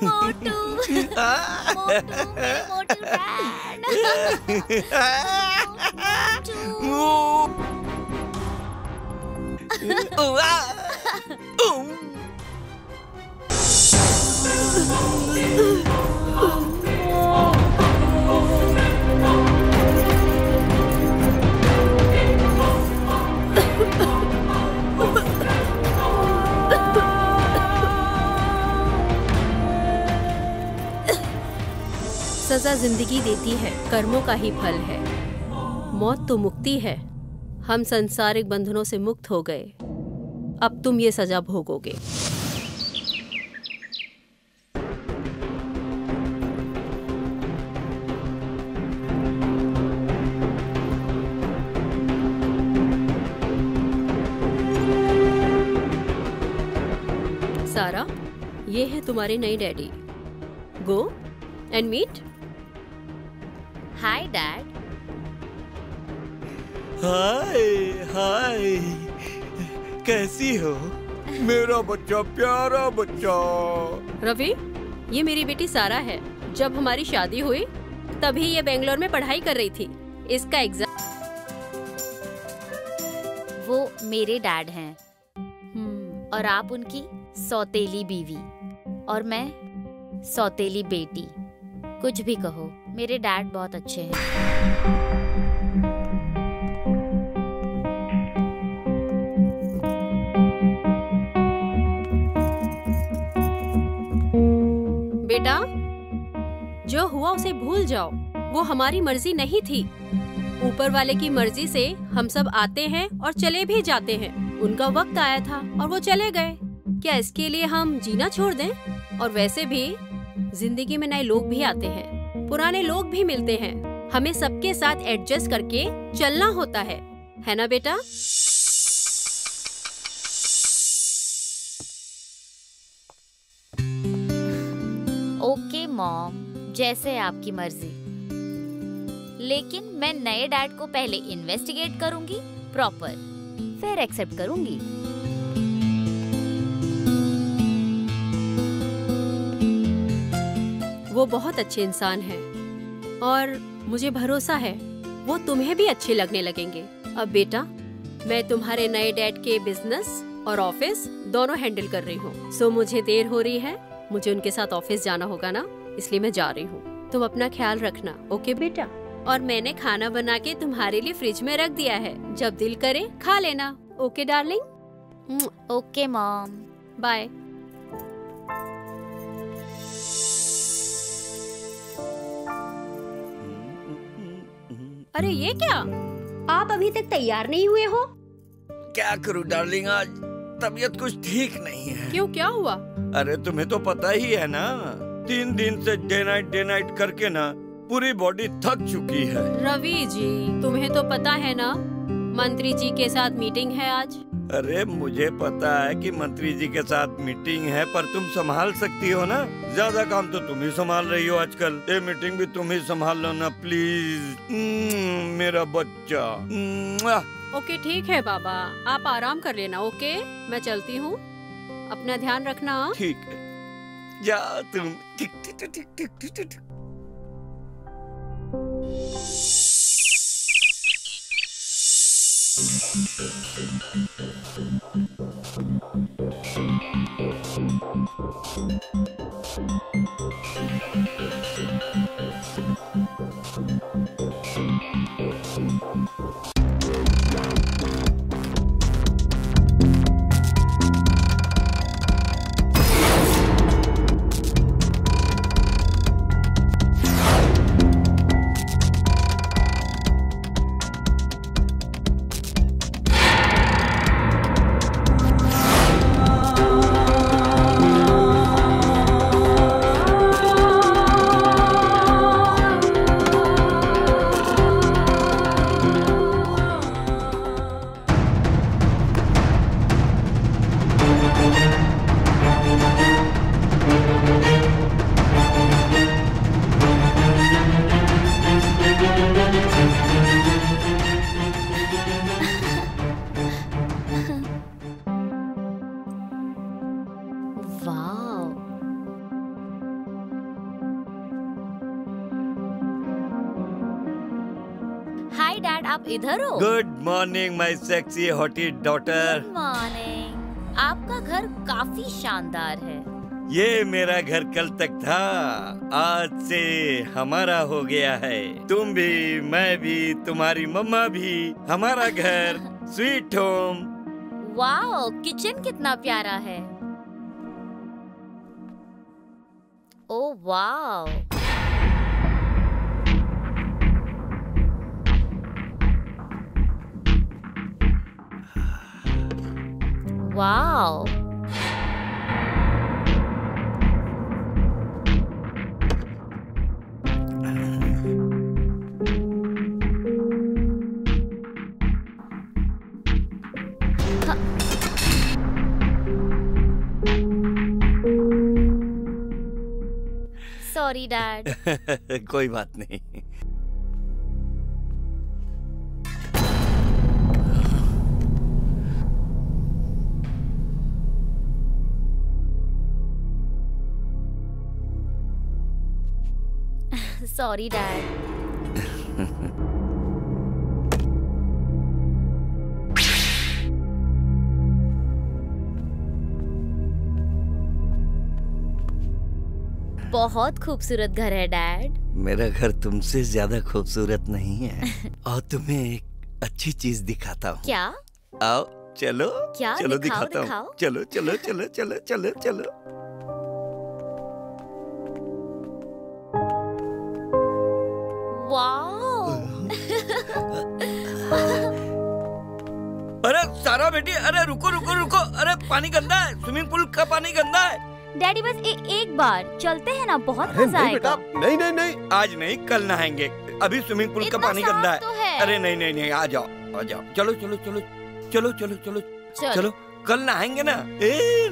मोटू, मोटू, मेरे मोटू डैड। सजा जिंदगी देती है, कर्मों का ही फल है। मौत तो मुक्ति है। हम संसारिक बंधनों से मुक्त हो गए, अब तुम ये सजा भोगोगे। सारा, ये है तुम्हारे नए daddy. Go and meet. Hi dad. Hi hi, कैसी हो मेरा बच्चा, प्यारा बच्चा। रवि, ये मेरी बेटी सारा है। जब हमारी शादी हुई तभी ये बेंगलोर में पढ़ाई कर रही थी। इसका एग्जाम। वो मेरे डैड हैं और आप उनकी सौतेली बीवी और मैं सौतेली बेटी। कुछ भी कहो, मेरे डैड बहुत अच्छे हैं। बेटा, जो हुआ उसे भूल जाओ। वो हमारी मर्जी नहीं थी। ऊपर वाले की मर्जी से हम सब आते हैं और चले भी जाते हैं। उनका वक्त आया था और वो चले गए। क्या इसके लिए हम जीना छोड़ दें? और वैसे भी जिंदगी में नए लोग भी आते हैं, पुराने लोग भी मिलते हैं। हमें सबके साथ एडजस्ट करके चलना होता है ना बेटा? ओके मॉम, जैसे आपकी मर्जी। लेकिन मैं नए डैड को पहले इन्वेस्टिगेट करूंगी प्रॉपर, फिर एक्सेप्ट करूंगी। वो बहुत अच्छे इंसान हैं और मुझे भरोसा है वो तुम्हें भी अच्छे लगने लगेंगे। अब बेटा, मैं तुम्हारे नए डैड के बिजनेस और ऑफिस दोनों हैंडल कर रही हूँ। सो मुझे देर हो रही है, मुझे उनके साथ ऑफिस जाना होगा ना, इसलिए मैं जा रही हूँ। तुम अपना ख्याल रखना, ओके बेटा? और मैंने खाना बना के तुम्हारे लिए फ्रिज में रख दिया है, जब दिल करे खा लेना। Okay darling? Okay mom, bye. अरे ये क्या, आप अभी तक तैयार नहीं हुए हो? क्या करूं डार्लिंग, आज तबीयत कुछ ठीक नहीं है। क्यों, क्या हुआ? अरे तुम्हें तो पता ही है ना, 3 दिन से डे नाइट करके ना पूरी बॉडी थक चुकी है। रवि जी, तुम्हें तो पता है ना, मंत्री जी के साथ मीटिंग है आज। अरे मुझे पता है कि मंत्री जी के साथ मीटिंग है, पर तुम संभाल सकती हो ना। ज्यादा काम तो तुम ही संभाल रही हो आजकल। ये मीटिंग भी तुम ही संभाल लो ना प्लीज, मेरा बच्चा। ओके ठीक है बाबा, आप आराम कर लेना। ओके, मैं चलती हूँ, अपना ध्यान रखना। ठीक है, जा तुम। टिक टिक टिक टिक टिक टिक। वाओ। हाय डैड, आप इधर हो? Good morning my sexy hottie daughter. Good morning. आपका घर काफी शानदार है। ये मेरा घर कल तक था, आज से हमारा हो गया है। तुम भी, मैं भी, तुम्हारी मम्मा भी, हमारा घर स्वीट होम। वाओ, किचन कितना प्यारा है। Oh wow. Wow. Sorry dad. कोई बात नहीं। Sorry dad. बहुत खूबसूरत घर है डैड। मेरा घर तुमसे ज्यादा खूबसूरत नहीं है। और तुम्हें एक अच्छी चीज दिखाता हूँ। क्या? आओ चलो। क्या? चलो दिखाओ, दिखाता दिखाओ। हूँ। चलो चलो चलो चलो चलो चलो। वाओ। अरे सारा बेटी, अरे रुको रुको रुको। अरे पानी गंदा है, स्विमिंग पूल का पानी गंदा है। डैडी बस एक बार चलते हैं ना, बहुत अरे मजा नहीं बेटा, आएगा। नहीं नहीं नहीं। आज नहीं, कल नहाएंगे। अभी स्विमिंग पूल का इतना पानी साफ गंदा तो है। है। अरे नहीं नहीं नहीं, आ जाओ आ जाओ। चलो चलो चलो चलो चलो चलो चलो। चलो। कल नहाएंगे ना?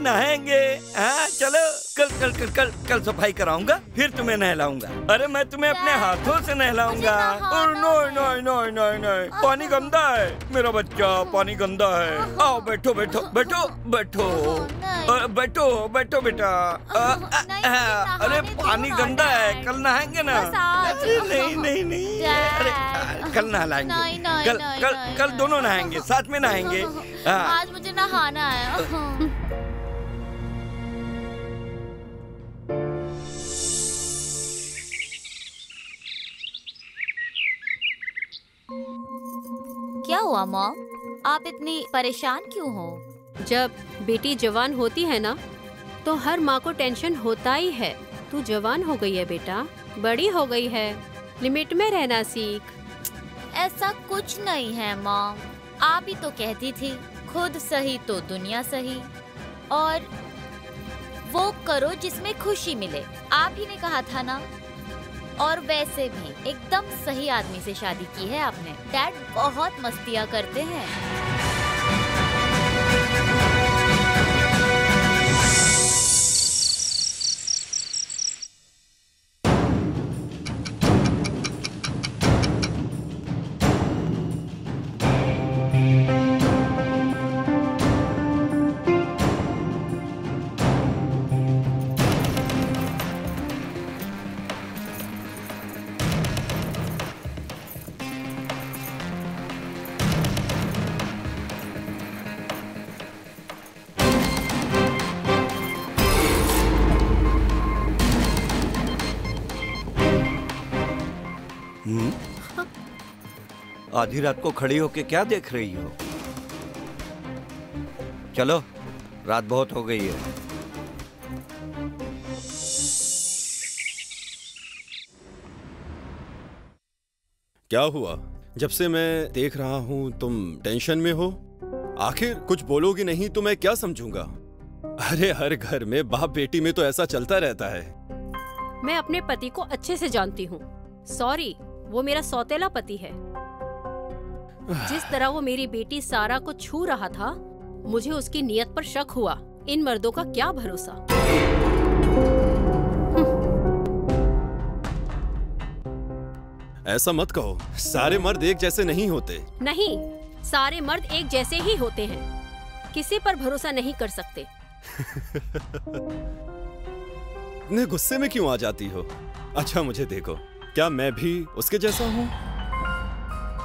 नहाएंगे। हाँ चलो। कल कल कल कल कल सफाई कराऊंगा, फिर तुम्हें नहलाऊंगा। अरे मैं तुम्हें अपने हाथों से नहलाऊंगा। और नहीं नहीं नहीं नहीं नहीं, पानी गंदा है मेरा बच्चा, पानी गंदा है। आओ बैठो बैठो बैठो बैठो। बैठो बैठो बेटा। अरे पानी गंदा है, कल नहाएंगे ना? अरे नहीं नहीं नहीं, अरे कल नहलाएंगे। कल कल कल दोनों नहाएंगे, साथ में नहाएंगे। हाँ। आज मुझे नहाना है। क्या हुआ मॉम? आप इतनी परेशान क्यों हो? जब बेटी जवान होती है ना, तो हर माँ को टेंशन होता ही है। तू जवान हो गई है बेटा, बड़ी हो गई है, लिमिट में रहना सीख। ऐसा कुछ नहीं है मॉम, आप ही तो कहती थी खुद सही तो दुनिया सही, और वो करो जिसमें खुशी मिले। आप ही ने कहा था ना। और वैसे भी एकदम सही आदमी से शादी की है आपने। डैड बहुत मस्तियाँ करते हैं। आधी रात को खड़ी होके क्या देख रही हो? चलो, रात बहुत हो गई है। क्या हुआ? जब से मैं देख रहा हूँ तुम टेंशन में हो। आखिर कुछ बोलोगी नहीं तो मैं क्या समझूंगा? अरे हर घर में बाप बेटी में तो ऐसा चलता रहता है। मैं अपने पति को अच्छे से जानती हूँ। सॉरी, वो मेरा सौतेला पति है। जिस तरह वो मेरी बेटी सारा को छू रहा था, मुझे उसकी नियत पर शक हुआ। इन मर्दों का क्या भरोसा। ऐसा मत कहो, सारे मर्द एक जैसे नहीं होते। नहीं, सारे मर्द एक जैसे ही होते हैं। किसी पर भरोसा नहीं कर सकते। इतने गुस्से में क्यों आ जाती हो? अच्छा मुझे देखो, क्या मैं भी उसके जैसा हूँ?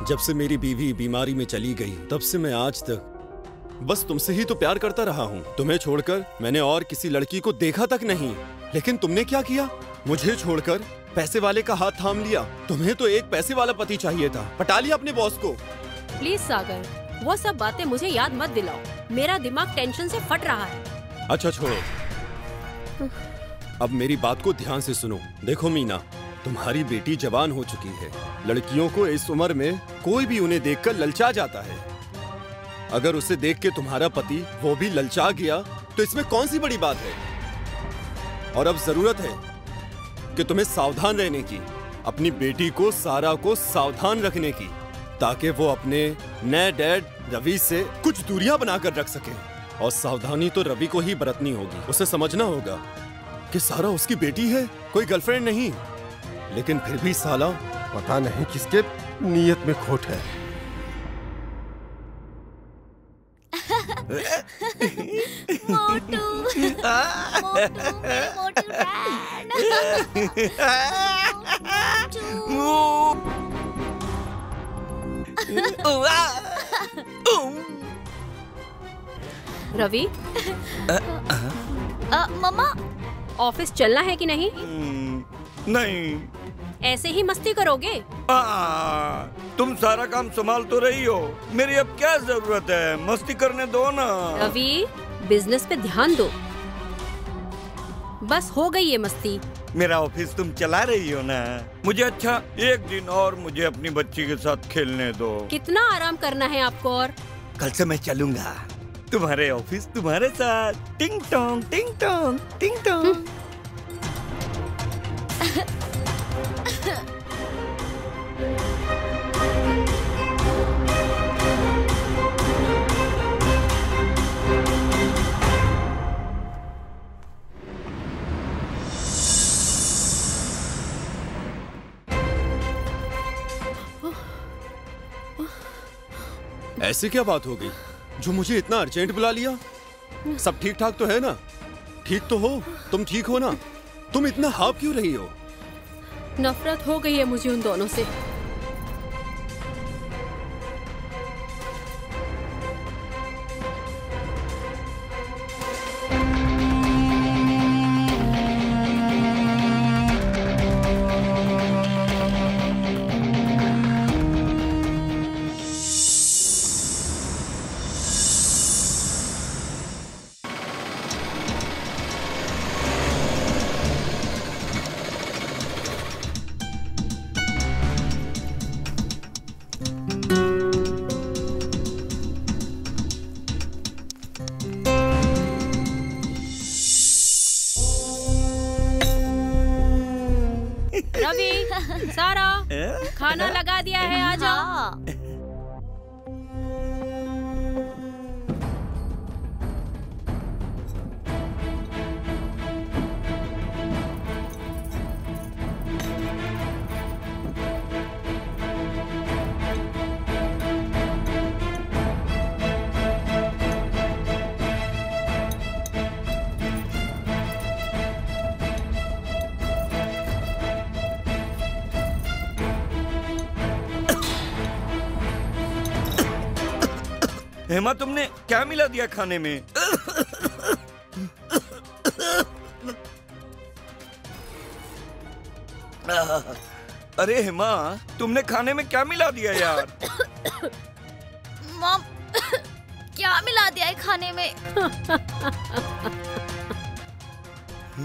जब से मेरी बीवी बीमारी में चली गई तब से मैं आज तक बस तुमसे ही तो प्यार करता रहा हूँ। तुम्हें छोड़कर मैंने और किसी लड़की को देखा तक नहीं। लेकिन तुमने क्या किया? मुझे छोड़कर पैसे वाले का हाथ थाम लिया। तुम्हें तो एक पैसे वाला पति चाहिए था, पटा लिया अपने बॉस को। प्लीज सागर, वो सब बातें मुझे याद मत दिलाओ। मेरा दिमाग टेंशन से फट रहा है। अच्छा छोड़ो, अब मेरी बात को ध्यान से सुनो। देखो मीना, तुम्हारी बेटी जवान हो चुकी है। लड़कियों को इस उम्र में कोई भी उन्हें देखकर ललचा जाता है। अगर उसे देख के तुम्हारा पति वो भी ललचा गया तो इसमें कौन सी बड़ी बात है? और अब जरूरत है कि तुम्हें सावधान रहने की, अपनी बेटी को सारा को सावधान रखने की, ताकि वो अपने नए डैड रवि से कुछ दूरियां बनाकर रख सके। और सावधानी तो रवि को ही बरतनी होगी। उसे समझना होगा कि सारा उसकी बेटी है, कोई गर्लफ्रेंड नहीं। लेकिन फिर भी साला पता नहीं किसके नीयत में खोट है। मोटू, मोटू, मोटू डैड। रवि, मम्मा, ऑफिस चलना है कि नहीं? नहीं। ऐसे ही मस्ती करोगे? तुम सारा काम संभाल तो रही हो, मेरी अब क्या जरूरत है? मस्ती करने दो ना। रवि, बिजनेस पे ध्यान दो। बस हो गई ये मस्ती। मेरा ऑफिस तुम चला रही हो ना। मुझे अच्छा एक दिन और मुझे अपनी बच्ची के साथ खेलने दो। कितना आराम करना है आपको? और कल से मैं चलूंगा तुम्हारे ऑफिस तुम्हारे साथ। टिंग टोंग टिंग टोंग टिंग टोंग। ऐसे क्या बात हो गई जो मुझे इतना अर्जेंट बुला लिया? सब ठीक ठाक तो है ना? ठीक तो हो? तुम ठीक हो ना? तुम इतना हाफ क्यों रही हो? नफरत हो गई है मुझे उन दोनों से। रवि, सारा, खाना लगा दिया है, आ जाओ। हेमा, तुमने क्या मिला दिया खाने में? अरे हेमा, तुमने खाने में क्या मिला दिया यार? मॉम, क्या मिला दिया है खाने में?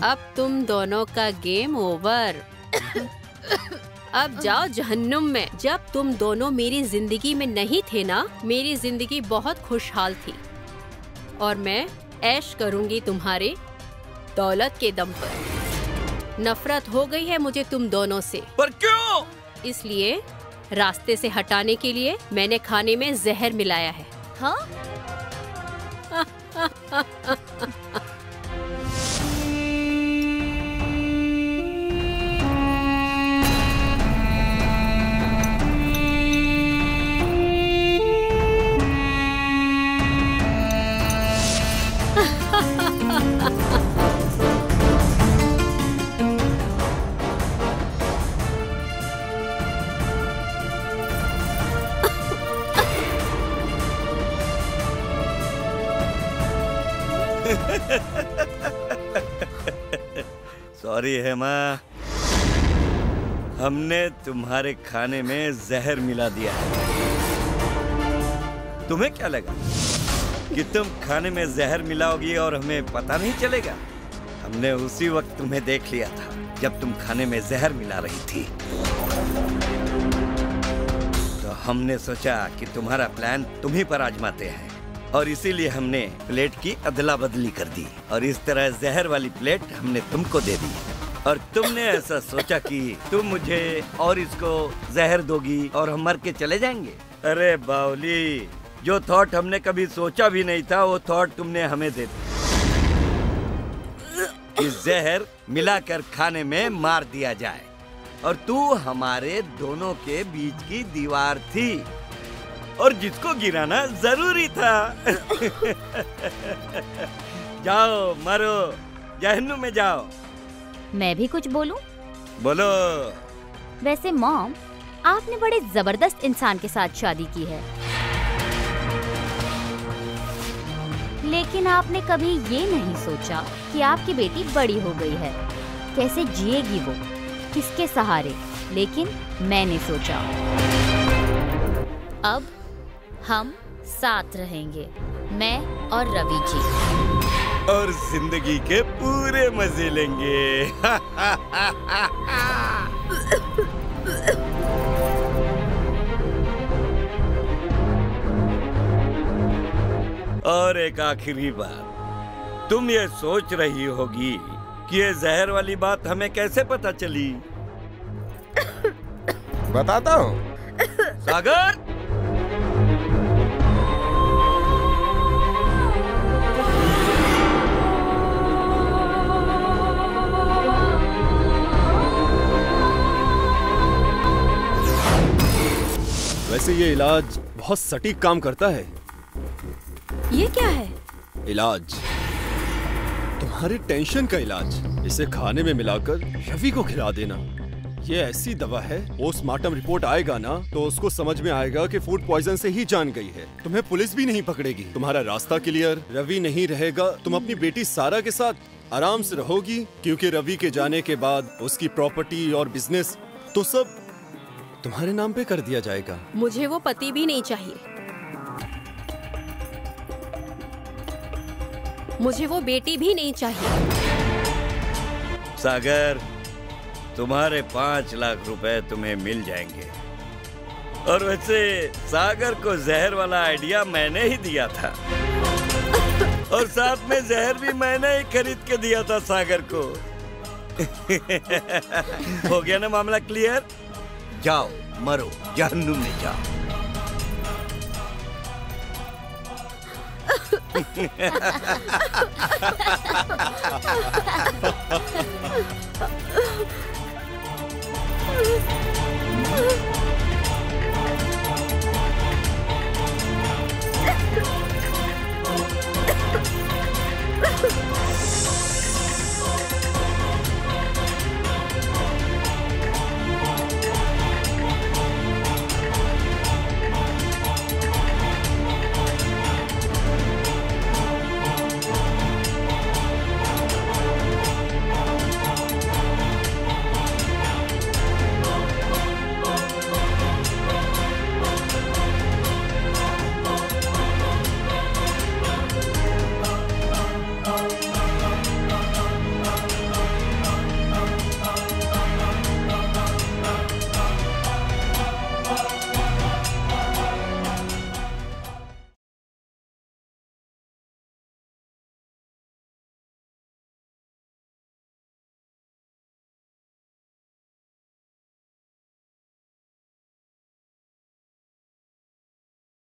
अब तुम दोनों का गेम ओवर। अब जाओ जहन्नुम में। जब तुम दोनों मेरी जिंदगी में नहीं थे ना, मेरी जिंदगी बहुत खुशहाल थी। और मैं ऐश करूंगी तुम्हारे दौलत के दम पर। नफरत हो गई है मुझे तुम दोनों से। पर क्यों? इसलिए रास्ते से हटाने के लिए मैंने खाने में जहर मिलाया है। हाँ? सॉरी हेमा, हमने तुम्हारे खाने में जहर मिला दिया है। तुम्हें क्या लगा कि तुम खाने में जहर मिलाओगी और हमें पता नहीं चलेगा? हमने उसी वक्त तुम्हें देख लिया था जब तुम खाने में जहर मिला रही थी। तो हमने सोचा कि तुम्हारा प्लान तुम ही पर आजमाते हैं और इसीलिए हमने प्लेट की अदला बदली कर दी और इस तरह जहर वाली प्लेट हमने तुमको दे दी और तुमने ऐसा सोचा कि तुम मुझे और इसको जहर दोगी और हम मर के चले जाएंगे। अरे बावली, जो थॉट हमने कभी सोचा भी नहीं था वो थॉट तुमने हमें दे दी कि जहर मिलाकर खाने में मार दिया जाए और तू हमारे दोनों के बीच की दीवार थी और जिसको गिराना जरूरी था। जाओ मरो, जहन्नुम में जाओ। मैं भी कुछ बोलूं? बोलो। वैसे मॉम, आपने बड़े जबरदस्त इंसान के साथ शादी की है, लेकिन आपने कभी ये नहीं सोचा कि आपकी बेटी बड़ी हो गई है, कैसे जिएगी वो, किसके सहारे। लेकिन मैंने सोचा अब हम साथ रहेंगे, मैं और रवि जी, और जिंदगी के पूरे मजे लेंगे। और एक आखिरी बात, तुम ये सोच रही होगी कि ये जहर वाली बात हमें कैसे पता चली? बताता हूँ। सागर, वैसे ये इलाज बहुत सटीक काम करता है। ये क्या है? इलाज, तुम्हारे टेंशन का इलाज। इसे खाने में मिलाकर रवि को खिला देना। ये ऐसी दवा है, पोस्टमार्टम रिपोर्ट आएगा ना तो उसको समझ में आएगा कि फूड पॉइजन से ही जान गई है। तुम्हें पुलिस भी नहीं पकड़ेगी, तुम्हारा रास्ता क्लियर। रवि नहीं रहेगा, तुम अपनी बेटी सारा के साथ आराम से रहोगी, क्योंकि रवि के जाने के बाद उसकी प्रॉपर्टी और बिजनेस तो सब तुम्हारे नाम पे कर दिया जाएगा। मुझे वो पति भी नहीं चाहिए, मुझे वो बेटी भी नहीं चाहिए। सागर, तुम्हारे 5 लाख रुपए तुम्हें मिल जाएंगे। और वैसे सागर को जहर वाला आइडिया मैंने ही दिया था और साथ में जहर भी मैंने ही खरीद के दिया था सागर को। हो गया ना मामला क्लियर? जाओ मरो, जहन्नुम में जाओ।